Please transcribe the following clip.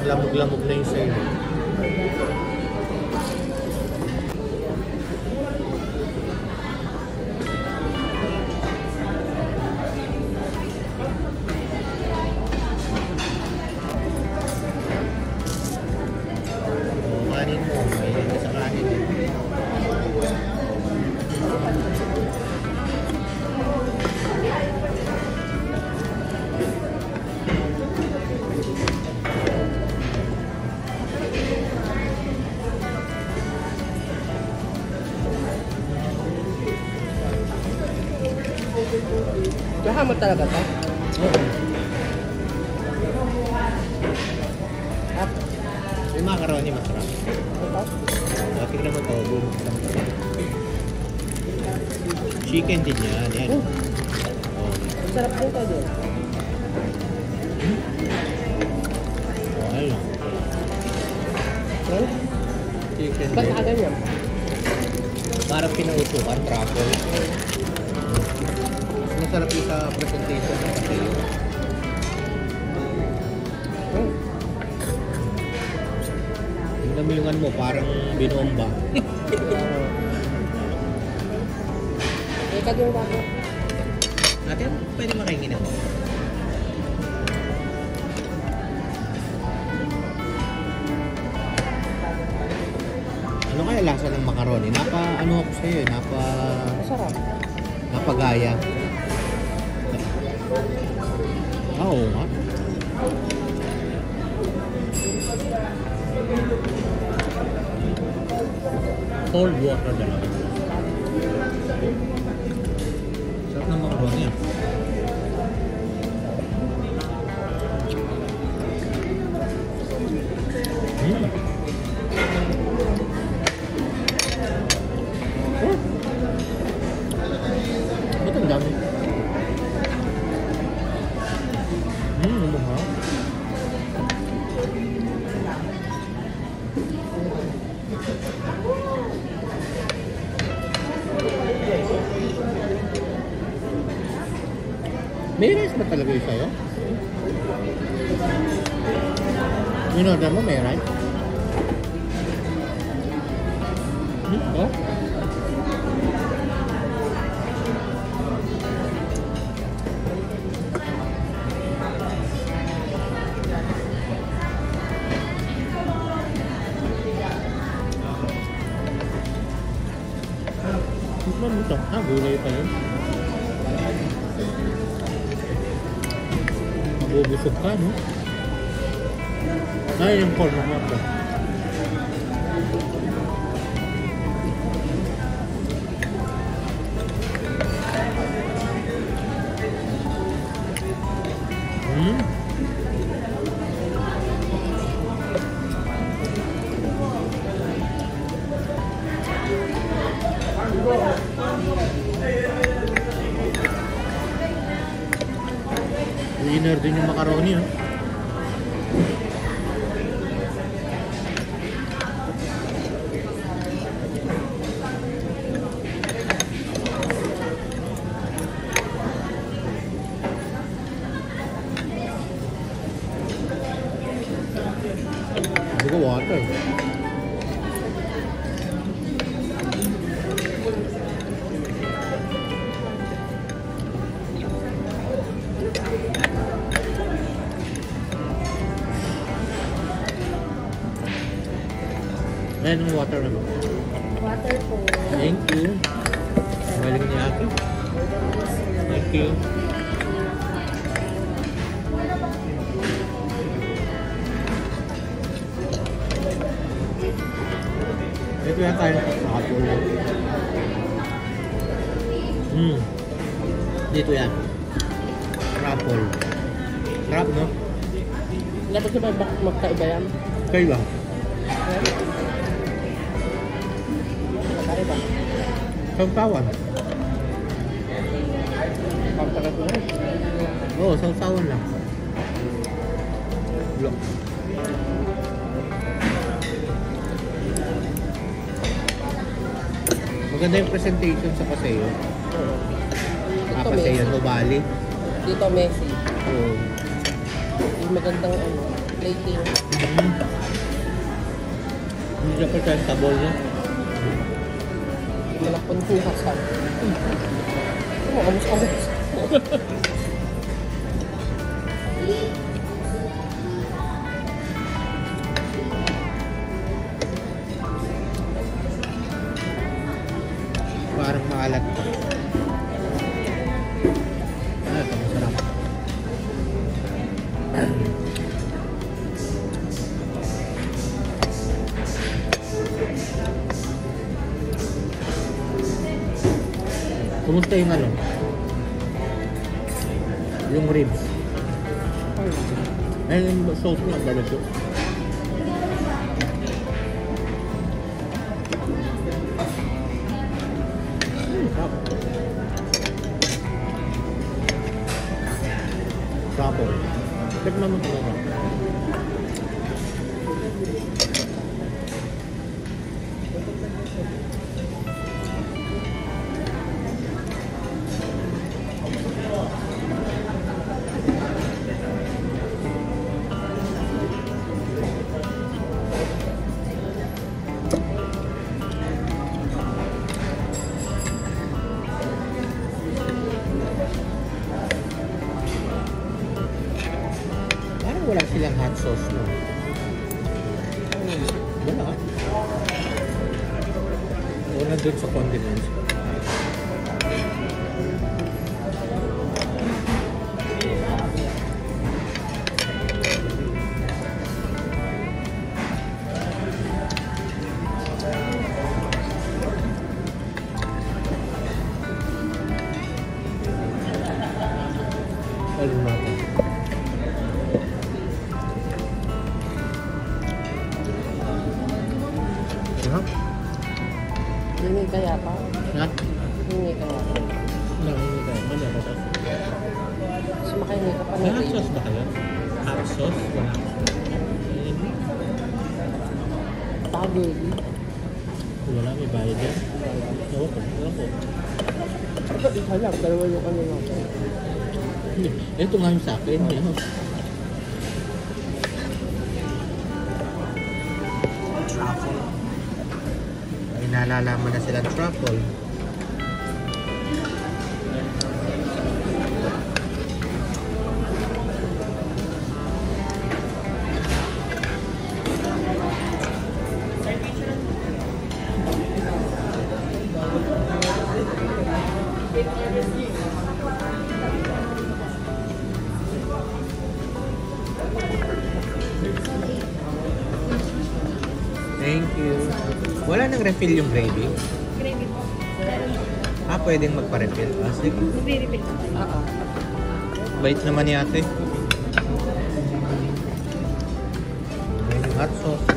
lamog-lamog na yung sa'yo. Kanin mo, may sa kanin. Mahamot talaga to? Oo. Yung macaroni masarap. Tignan mo to, boom. Chicken din yan. Yan. Sarap din to din. Ayun. Chicken Ba't din. nakaganyan? Parang pinausukan, truffle. Masarap yung sa presentation ng paseo. Yung namilungan mo, parang binomba. Ika din ako. Ate, pwede makaingin ako. Ano kaya lasa ng macaroni? Ano ako sa'yo eh, Masarap. napagaya. Oo nga. Cold water na lang. Sarap ng macaroni ah. Ba't ang dami? Lumah. May rice ba talaga yung sa'yo? Yung order mo may rice? Oh? Ano ito? Gulay pa yun. Mabubusog ka, no? Ay, yung corn mo ito. Winner din yung macaroni, no? Hindi ko water. Ayan yung water naman. Water po. Thank you. Galing ni Aki. Thank you. Ito yan tayo sa apple. Dito yan. Apple. Sarap, no? Dapat ko ba magkaiba yan? Kayo lang. Magkaiba. Sausawan. Pagkakat mo rin. Oo, sausawan lang. Look. Maganda yung presentation sa paseo. Paseo no Bali. Dito Messi. Oo. Yung magandang ano. plating. Hindi siya presentable, no? Malapon kuha sa. Ano, kamus-kamus. Parang maalat pa. Ito, masarap. Kumusta yung ano? Yung ribs. Ayun yung sauce niya, barbecue. Sarap. Truffle. Tikman mo ito. Parang wala silang hot sauce, no? Wala. Wala dun sa condiments. Alin natin. Sarap. Hingi kaya pa. Ha? Hingi kaya pa. Hindi tayo. Ano ba ito? Mas makahingi ka pa May na hot sauce ba kayo? Hot sauce? Wala. Pagod. Wala, may bayad yan. Oo po. Wala po. Ito, isa lang. Dalawa yung ano natin. Ito nga yung sa akin. Yan. Truffle. Ay, nalalaman na silang truffle. Thank you. Wala nang refill yung gravy? Gravy po. Ah, pwedeng magpa-refill. Ah, sige. Nagre-refill po. Oo. Bait naman ni ate. May hot sauce.